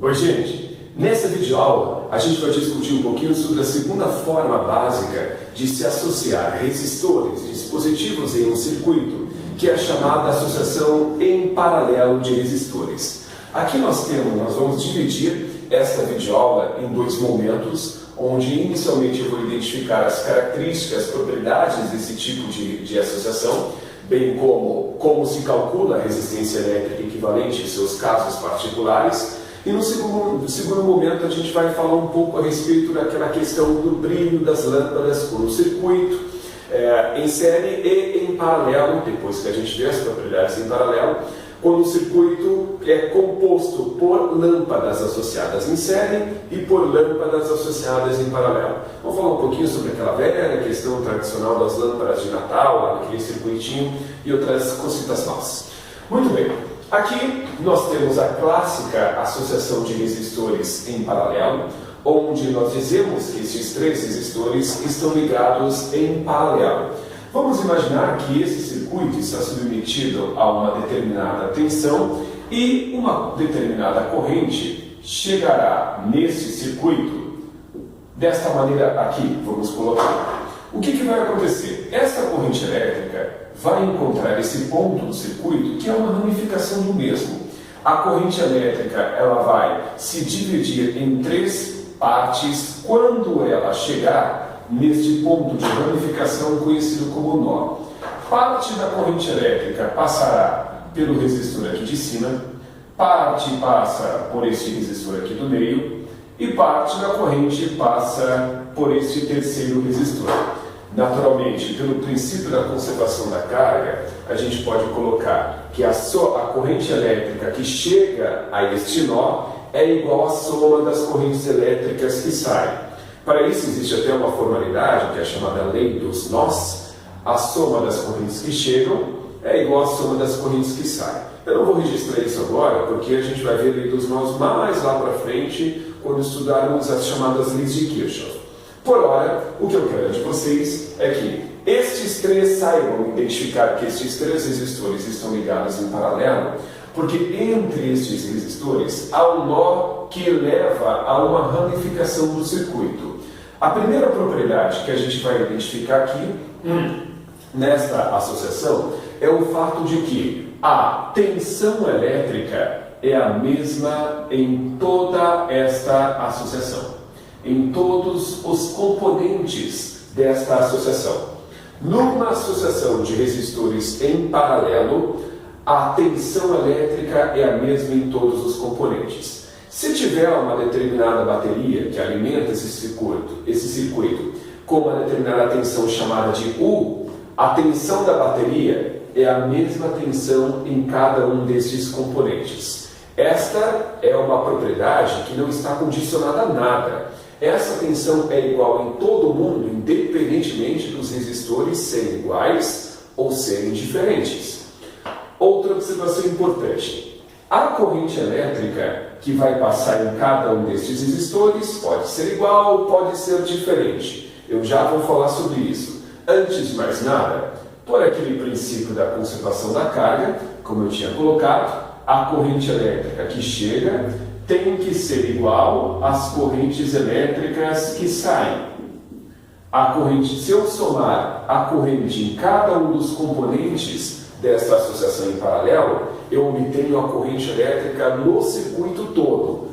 Oi, gente! Nessa videoaula, a gente vai discutir um pouquinho sobre a segunda forma básica de se associar resistores e dispositivos em um circuito, que é a chamada associação em paralelo de resistores. Aqui nós vamos dividir esta videoaula em dois momentos, onde inicialmente eu vou identificar as características, propriedades desse tipo de associação, bem como se calcula a resistência elétrica equivalente em seus casos particulares. E no segundo momento a gente vai falar um pouco a respeito daquela questão do brilho das lâmpadas com o circuito em série e em paralelo, depois que a gente vê as propriedades em paralelo, quando o circuito é composto por lâmpadas associadas em série e por lâmpadas associadas em paralelo. Vamos falar um pouquinho sobre aquela velha questão tradicional das lâmpadas de Natal, lá naquele circuitinho, e outras cositas nossas. Muito bem. Aqui nós temos a clássica associação de resistores em paralelo, onde nós dizemos que esses três resistores estão ligados em paralelo. Vamos imaginar que esse circuito está submetido a uma determinada tensão e uma determinada corrente chegará nesse circuito desta maneira aqui, vamos colocar. O que vai acontecer? Esta corrente elétrica vai encontrar esse ponto do circuito que é uma ramificação do mesmo. A corrente elétrica ela vai se dividir em três partes quando ela chegar neste ponto de ramificação conhecido como nó. Parte da corrente elétrica passará pelo resistor aqui de cima, parte passa por este resistor aqui do meio e parte da corrente passa por este terceiro resistor. Naturalmente, pelo princípio da conservação da carga, a gente pode colocar que a corrente elétrica que chega a este nó é igual à soma das correntes elétricas que saem. Para isso existe até uma formalidade, que é chamada lei dos nós. A soma das correntes que chegam é igual à soma das correntes que saem. Eu não vou registrar isso agora, porque a gente vai ver a lei dos nós mais lá para frente, quando estudarmos as chamadas leis de Kirchhoff. Por hora, o que eu quero de vocês é que estes três saibam identificar que estes três resistores estão ligados em paralelo, porque entre estes resistores há um nó que leva a uma ramificação do circuito. A primeira propriedade que a gente vai identificar aqui, nesta associação, é o fato de que a tensão elétrica é a mesma em toda esta associação, em todos os componentes desta associação. Numa associação de resistores em paralelo, a tensão elétrica é a mesma em todos os componentes. Se tiver uma determinada bateria que alimenta esse circuito com uma determinada tensão chamada de U, a tensão da bateria é a mesma tensão em cada um destes componentes. Esta é uma propriedade que não está condicionada a nada. Essa tensão é igual em todo mundo, independentemente dos resistores serem iguais ou serem diferentes. Outra observação importante: a corrente elétrica que vai passar em cada um destes resistores pode ser igual, pode ser diferente. Eu já vou falar sobre isso. Antes de mais nada, por aquele princípio da conservação da carga, como eu tinha colocado, a corrente elétrica que chega tem que ser igual às correntes elétricas que saem. Se eu somar a corrente em cada um dos componentes desta associação em paralelo, eu obtenho a corrente elétrica no circuito todo.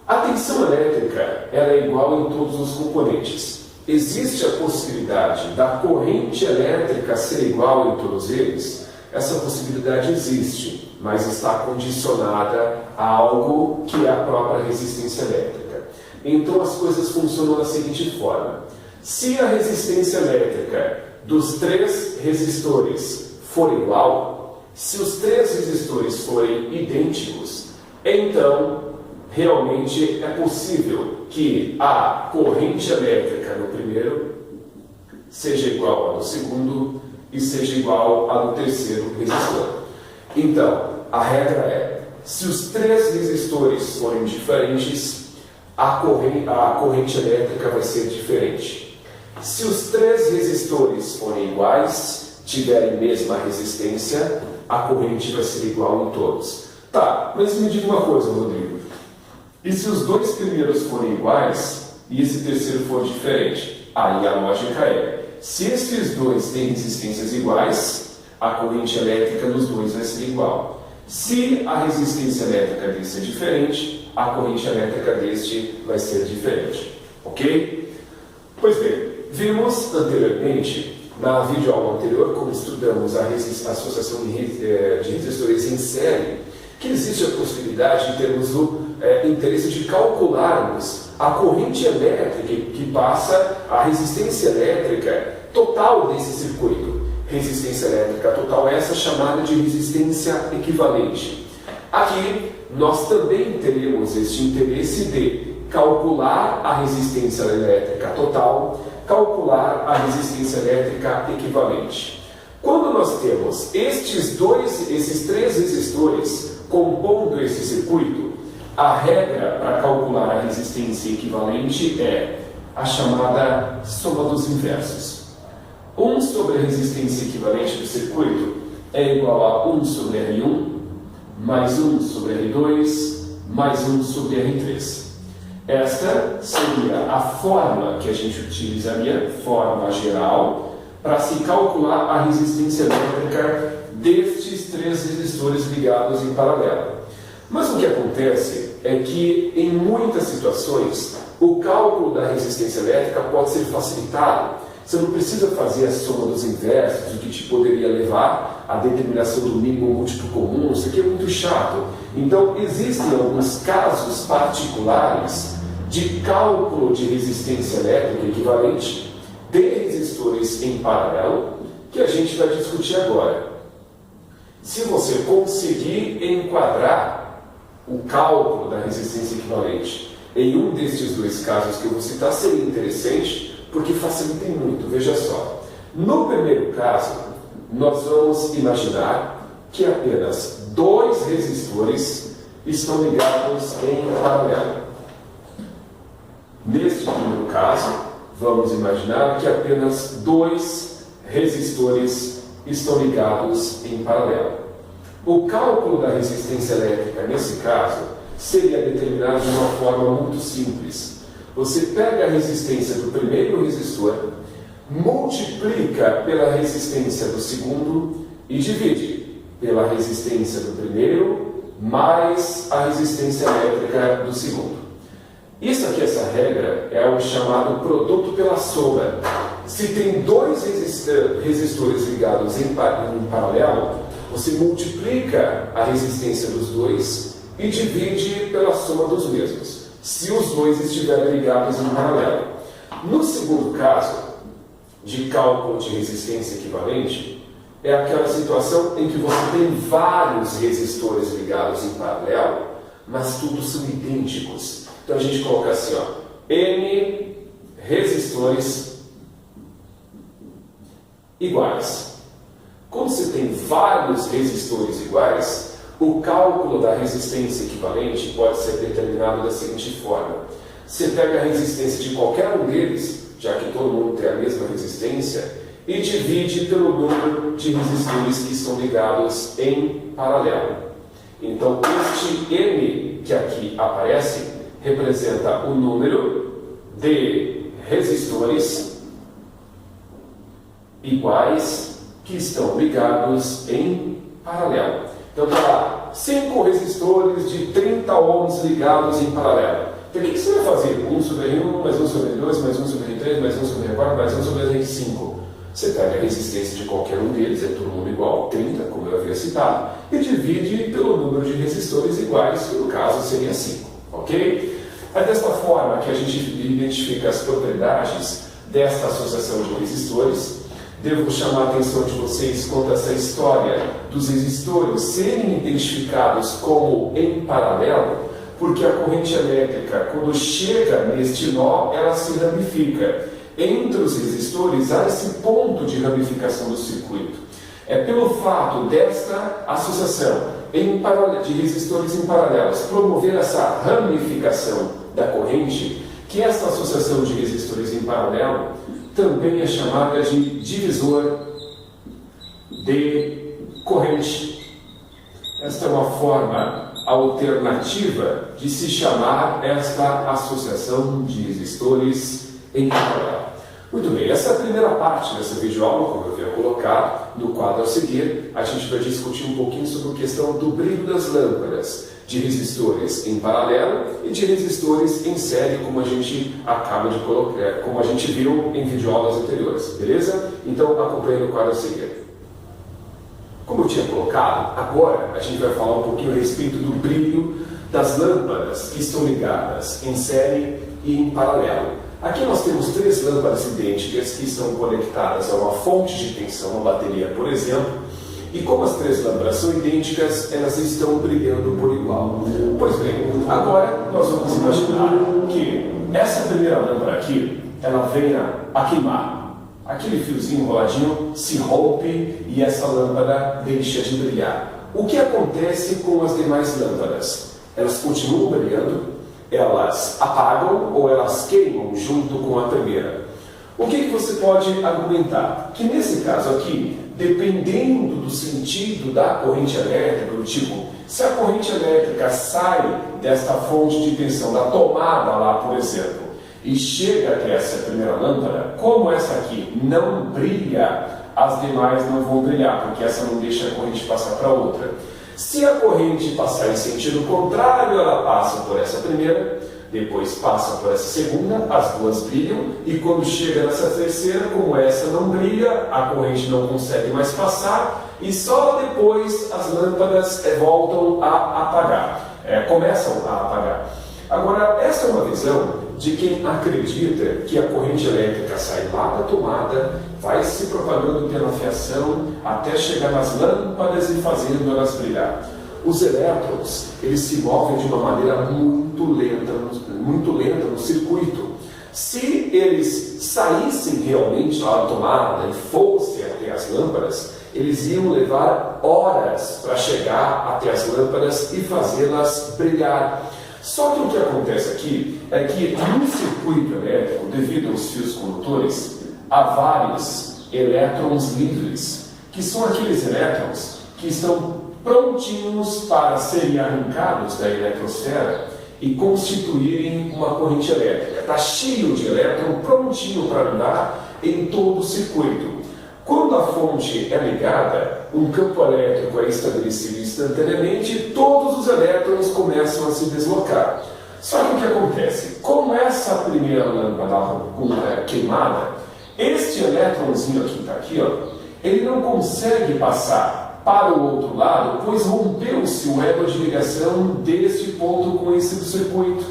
A tensão elétrica ela é igual em todos os componentes. Existe a possibilidade da corrente elétrica ser igual em todos eles? Essa possibilidade existe, mas está condicionada a algo que é a própria resistência elétrica. Então as coisas funcionam da seguinte forma: se a resistência elétrica dos três resistores for igual, se os três resistores forem idênticos, então realmente é possível que a corrente elétrica no primeiro seja igual à do segundo e seja igual à do terceiro resistor. Então, a regra é: se os três resistores forem diferentes, a corrente elétrica vai ser diferente. Se os três resistores forem iguais, tiverem mesma resistência, a corrente vai ser igual em todos. Tá, mas me diga uma coisa, Rodrigo. E se os dois primeiros forem iguais e esse terceiro for diferente? Aí a lógica é, se esses dois têm resistências iguais, a corrente elétrica dos dois vai ser igual. Se a resistência elétrica desse é diferente, a corrente elétrica deste vai ser diferente. Ok? Pois bem, vimos anteriormente, na videoaula anterior, como estudamos a associação de resistores em série, que existe a possibilidade, em termos do interesse de calcularmos a corrente elétrica que passa a resistência elétrica total desse circuito. Resistência elétrica total essa chamada de resistência equivalente. Aqui nós também teremos este interesse de calcular a resistência elétrica total, calcular a resistência elétrica equivalente. Quando nós temos esses três resistores compondo esse circuito, a regra para calcular a resistência equivalente é a chamada soma dos inversos. 1 sobre a resistência equivalente do circuito é igual a 1 sobre R1, mais 1 sobre R2, mais 1 sobre R3. Esta seria a forma que a gente utilizaria, forma geral, para se calcular a resistência elétrica destes três resistores ligados em paralelo. Mas o que acontece é que, em muitas situações, o cálculo da resistência elétrica pode ser facilitado. Você não precisa fazer a soma dos inversos, o que te poderia levar à determinação do mínimo múltiplo comum. Isso aqui é muito chato. Então, existem alguns casos particulares de cálculo de resistência elétrica equivalente de resistores em paralelo, que a gente vai discutir agora. Se você conseguir enquadrar o cálculo da resistência equivalente em um destes dois casos que eu vou citar, seria interessante, porque facilita muito. Veja só, no primeiro caso, nós vamos imaginar que apenas dois resistores estão ligados em paralelo. Neste primeiro caso, vamos imaginar que apenas dois resistores estão ligados em paralelo. O cálculo da resistência elétrica, nesse caso, seria determinado de uma forma muito simples. Você pega a resistência do primeiro resistor, multiplica pela resistência do segundo e divide pela resistência do primeiro mais a resistência elétrica do segundo. Isso aqui, essa regra, é o chamado produto pela soma. Se tem dois resistores ligados em paralelo, você multiplica a resistência dos dois e divide pela soma dos mesmos, se os dois estiverem ligados em paralelo. No segundo caso, de cálculo de resistência equivalente, é aquela situação em que você tem vários resistores ligados em paralelo, mas todos são idênticos. Então a gente coloca assim, ó, N resistores iguais. Quando você tem vários resistores iguais, o cálculo da resistência equivalente pode ser determinado da seguinte forma. Você pega a resistência de qualquer um deles, já que todo mundo tem a mesma resistência, e divide pelo número de resistores que estão ligados em paralelo. Então, este N que aqui aparece representa o número de resistores iguais que estão ligados em paralelo. Então, está lá, 5 resistores de 30 ohms ligados em paralelo. Então, o que você vai fazer? 1 sobre R1, mais 1 sobre R2, mais 1 sobre R3, mais 1 sobre R4, mais 1 sobre R5. Você pega a resistência de qualquer um deles, é todo mundo igual, 30, como eu havia citado, e divide pelo número de resistores iguais, que no caso seria 5. Ok? É desta forma que a gente identifica as propriedades desta associação de resistores. Devo chamar a atenção de vocês quanto a essa história dos resistores serem identificados como em paralelo, porque a corrente elétrica, quando chega neste nó, ela se ramifica. Entre os resistores há esse ponto de ramificação do circuito. É pelo fato desta associação de resistores em paralelos promover essa ramificação da corrente, que esta associação de resistores em paralelo também é chamada de divisor de corrente. esta é uma forma alternativa de se chamar esta associação de resistores em paralelo. Muito bem, essa é a primeira parte dessa videoaula, como eu havia colocar no quadro a seguir. A gente vai discutir um pouquinho sobre a questão do brilho das lâmpadas, de resistores em paralelo e de resistores em série, como a gente acaba de colocar, como a gente viu em videoaulas anteriores, beleza? Então acompanhe no quadro a seguir. Como eu tinha colocado, agora a gente vai falar um pouquinho a respeito do brilho das lâmpadas que estão ligadas em série e em paralelo. Aqui nós temos 3 lâmpadas idênticas que estão conectadas a uma fonte de tensão, uma bateria, por exemplo, e como as 3 lâmpadas são idênticas, elas estão brilhando por igual. Pois bem, agora nós vamos imaginar que essa primeira lâmpada aqui, ela venha a queimar. Aquele fiozinho enroladinho se rompe e essa lâmpada deixa de brilhar. O que acontece com as demais lâmpadas? Elas continuam brilhando, elas apagam ou elas queimam junto com a primeira. O que você pode argumentar? Que nesse caso aqui, dependendo do sentido da corrente elétrica, do tipo, se a corrente elétrica sai desta fonte de tensão, da tomada lá, por exemplo, e chega até essa primeira lâmpada, como essa aqui não brilha, as demais não vão brilhar, porque essa não deixa a corrente passar para outra. Se a corrente passar em sentido contrário, ela passa por essa primeira, depois passa por essa segunda, as duas brilham, e quando chega nessa terceira, como essa não brilha, a corrente não consegue mais passar, e só depois as lâmpadas voltam a apagar, começam a apagar. Agora, essa é uma visão de quem acredita que a corrente elétrica sai lá da tomada, vai se propagando pela fiação até chegar nas lâmpadas e fazendo elas brilhar. Os elétrons, eles se movem de uma maneira muito lenta no circuito. Se eles saíssem realmente lá da tomada e fossem até as lâmpadas, eles iam levar horas para chegar até as lâmpadas e fazê-las brilhar. Só que o que acontece aqui é que no circuito elétrico, devido aos fios condutores, há vários elétrons livres, que são aqueles elétrons que estão prontinhos para serem arrancados da eletrosfera e constituírem uma corrente elétrica. Está cheio de elétron prontinho para andar em todo o circuito. Quando a fonte é ligada, um campo elétrico é estabelecido instantaneamente e todos os elétrons começam a se deslocar. Só que o que acontece? Como essa primeira lâmpada queimada, este elétronzinho aqui está aqui, ó, ele não consegue passar para o outro lado, pois rompeu-se o elo de ligação deste ponto com esse do circuito.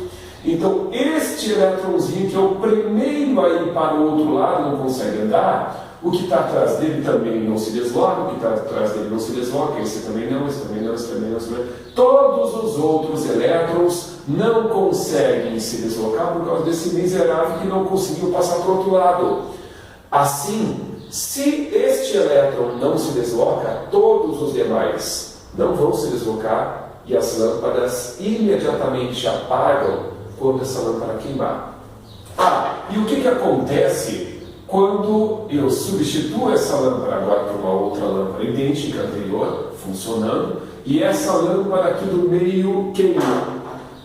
Então, este elétronzinho, que é o primeiro a ir para o outro lado, não consegue andar. O que está atrás dele também não se desloca, o que está atrás dele não se desloca, esse também não, esse também não, esse também não, esse também não. Todos os outros elétrons não conseguem se deslocar por causa desse miserável que não conseguiu passar para o outro lado. Assim, se este elétron não se desloca, todos os demais não vão se deslocar e as lâmpadas imediatamente apagam quando essa lâmpada queimar. E o que acontece quando eu substituo essa lâmpada agora por uma outra lâmpada idêntica anterior, funcionando, e essa lâmpada aqui do meio queima?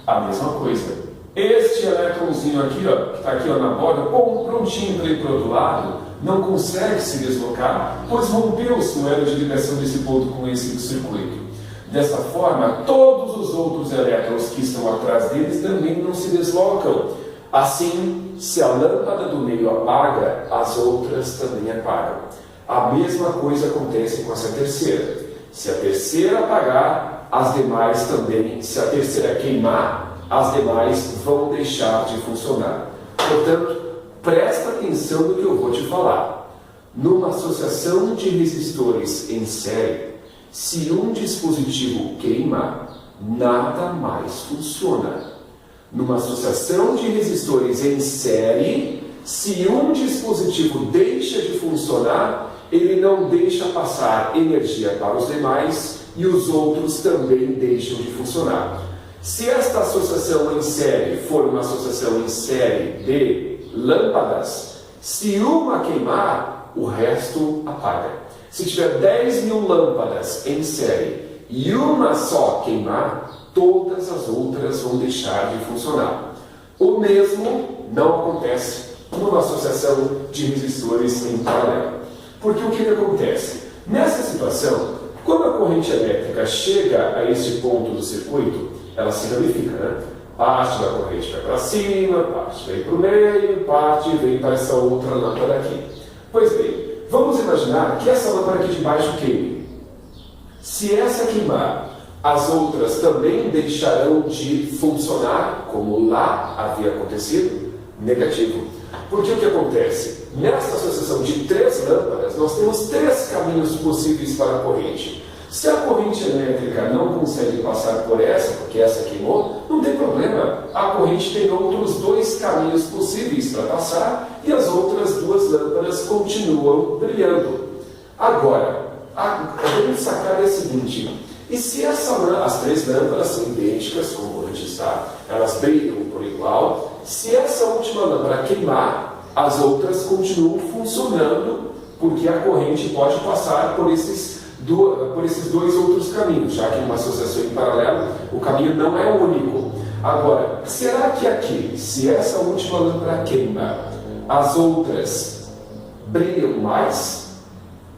A mesma coisa. Este elétronzinho aqui, ó, que está aqui ó, na borda, prontinho para ir para o outro lado, não consegue se deslocar, pois rompeu-se o elo de ligação desse ponto com esse do circuito. Dessa forma, todos os outros elétrons que estão atrás deles também não se deslocam. Assim, se a lâmpada do meio apaga, as outras também apagam. A mesma coisa acontece com essa terceira. Se a terceira apagar, as demais também. Se a terceira queimar, as demais vão deixar de funcionar. Portanto, presta atenção no que eu vou te falar. Numa associação de resistores em série, se um dispositivo queima, nada mais funciona. Numa associação de resistores em série, se um dispositivo deixa de funcionar, ele não deixa passar energia para os demais e os outros também deixam de funcionar. Se esta associação em série for uma associação em série de lâmpadas, se uma queimar, o resto apaga. Se tiver 10.000 lâmpadas em série e uma só queimar, todas as outras vão deixar de funcionar. O mesmo não acontece numa associação de resistores em paralelo. Porque o que acontece? Nessa situação, quando a corrente elétrica chega a este ponto do circuito, ela se ramifica, né? Parte da corrente vai para cima, parte vem para o meio, parte vem para essa outra lâmpada aqui. Pois bem, vamos imaginar que essa lâmpada aqui de baixo queime. Se essa queimar, as outras também deixarão de funcionar como lá havia acontecido? Negativo. Porque o que acontece? Nesta associação de 3 lâmpadas, nós temos 3 caminhos possíveis para a corrente. Se a corrente elétrica não consegue passar por essa, porque essa queimou, não tem problema. A corrente tem outros 2 caminhos possíveis para passar e as outras 2 lâmpadas continuam brilhando. Agora, a grande sacada é a seguinte: e se as 3 lâmpadas são idênticas, como a gente está, elas brilham por igual, se essa última lâmpada queimar, as outras continuam funcionando, porque a corrente pode passar por esses 2 outros caminhos, já que numa associação em paralelo, o caminho não é único. Agora, será que aqui, se essa última lâmpada queima, as outras brilham mais,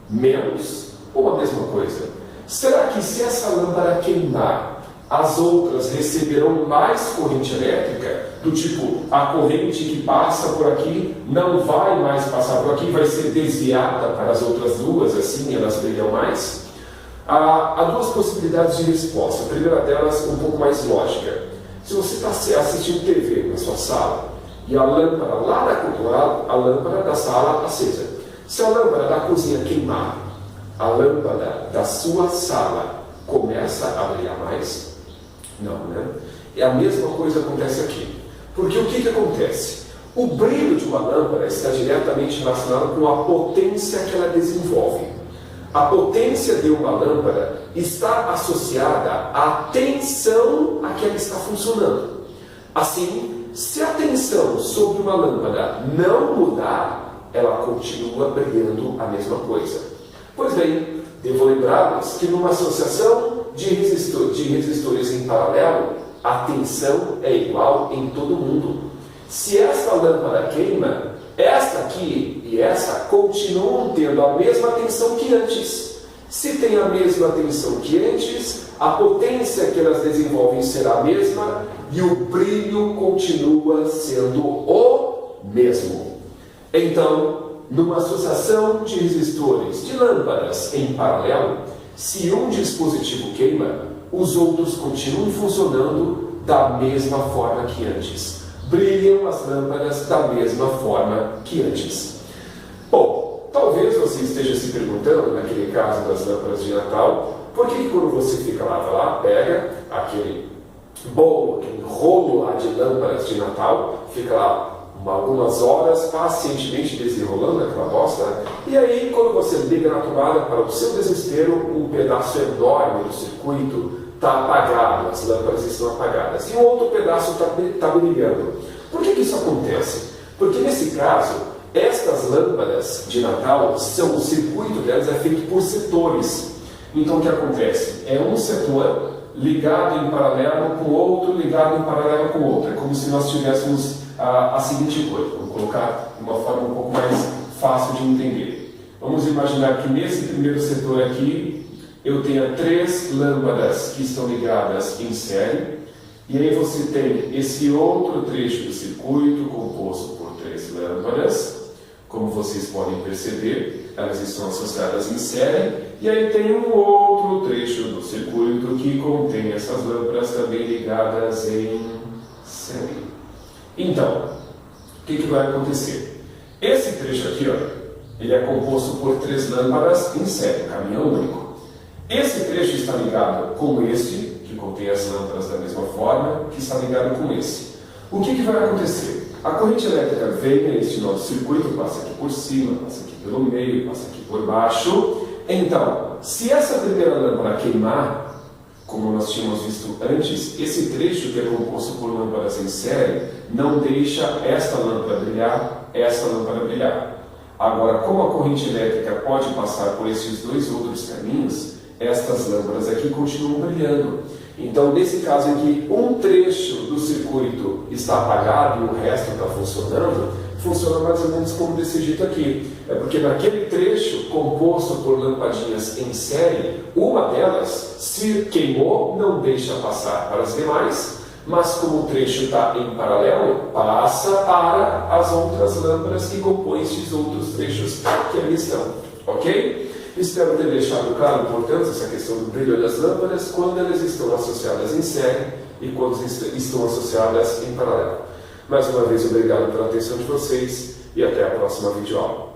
menos ou a mesma coisa? Será que se essa lâmpada queimar, as outras receberão mais corrente elétrica? Do tipo, a corrente que passa por aqui não vai mais passar por aqui, vai ser desviada para as outras 2, assim elas brilham mais? Há 2 possibilidades de resposta. A primeira delas, um pouco mais lógica. Se você está assistindo TV na sua sala e a lâmpada lá da cultura, a lâmpada da sala acesa. Se a lâmpada da cozinha queimar, a lâmpada da sua sala começa a brilhar mais? Não, né? É a mesma coisa que acontece aqui. Porque o que acontece? O brilho de uma lâmpada está diretamente relacionado com a potência que ela desenvolve. A potência de uma lâmpada está associada à tensão a que ela está funcionando. Assim, se a tensão sobre uma lâmpada não mudar, ela continua brilhando a mesma coisa. Pois bem, devo lembrá-los que numa associação de resistores em paralelo, a tensão é igual em todo mundo. Se esta lâmpada queima, esta aqui e essa continuam tendo a mesma tensão que antes. Se tem a mesma tensão que antes, a potência que elas desenvolvem será a mesma e o brilho continua sendo o mesmo. Então, numa associação de resistores de lâmpadas em paralelo, se um dispositivo queima, os outros continuam funcionando da mesma forma que antes. Brilham as lâmpadas da mesma forma que antes. Bom, talvez você esteja se perguntando, naquele caso das lâmpadas de Natal, por que quando você fica lá, pega aquele bolo, aquele rolo lá de lâmpadas de Natal, fica lá algumas horas pacientemente desenrolando aquela bosta, e aí quando você liga na tomada, para o seu desespero, um pedaço enorme do circuito está apagado, as lâmpadas estão apagadas, e um outro pedaço está brilhando. Por que isso acontece? Porque nesse caso, estas lâmpadas de Natal, o circuito delas é feito por setores. Então o que acontece? É um setor ligado em paralelo com outro, ligado em paralelo com outro. É como se nós tivéssemos a seguinte coisa, vou colocar de uma forma um pouco mais fácil de entender. Vamos imaginar que nesse primeiro setor aqui, eu tenha 3 lâmpadas que estão ligadas em série, e aí você tem esse outro trecho do circuito composto por 3 lâmpadas. Como vocês podem perceber, elas estão associadas em série, e aí tem um outro trecho do circuito que contém essas lâmpadas também ligadas em série. Então, o que vai acontecer? Esse trecho aqui, ele é composto por 3 lâmpadas em série, caminho único. Esse trecho está ligado com este, que contém as lâmpadas da mesma forma, que está ligado com esse. O que vai acontecer? A corrente elétrica vem neste nosso circuito, passa aqui por cima, passa aqui pelo meio, passa aqui por baixo. Então, se essa primeira lâmpada queimar, como nós tínhamos visto antes, esse trecho que é composto por lâmpadas em série não deixa esta lâmpada brilhar, esta lâmpada brilhar. Agora, como a corrente elétrica pode passar por esses 2 outros caminhos, estas lâmpadas aqui continuam brilhando. Então, nesse caso em que um trecho do circuito está apagado e o resto está funcionando, funciona mais ou menos como desse jeito aqui. É porque naquele trecho composto por lampadinhas em série, uma delas se queimou, não deixa passar para as demais, mas como o trecho está em paralelo, passa para as outras lâmpadas que compõem esses outros trechos que ali estão. Ok? Espero ter deixado claro, portanto, essa questão do brilho das lâmpadas quando elas estão associadas em série e quando estão associadas em paralelo. Mais uma vez, obrigado pela atenção de vocês e até a próxima videoaula.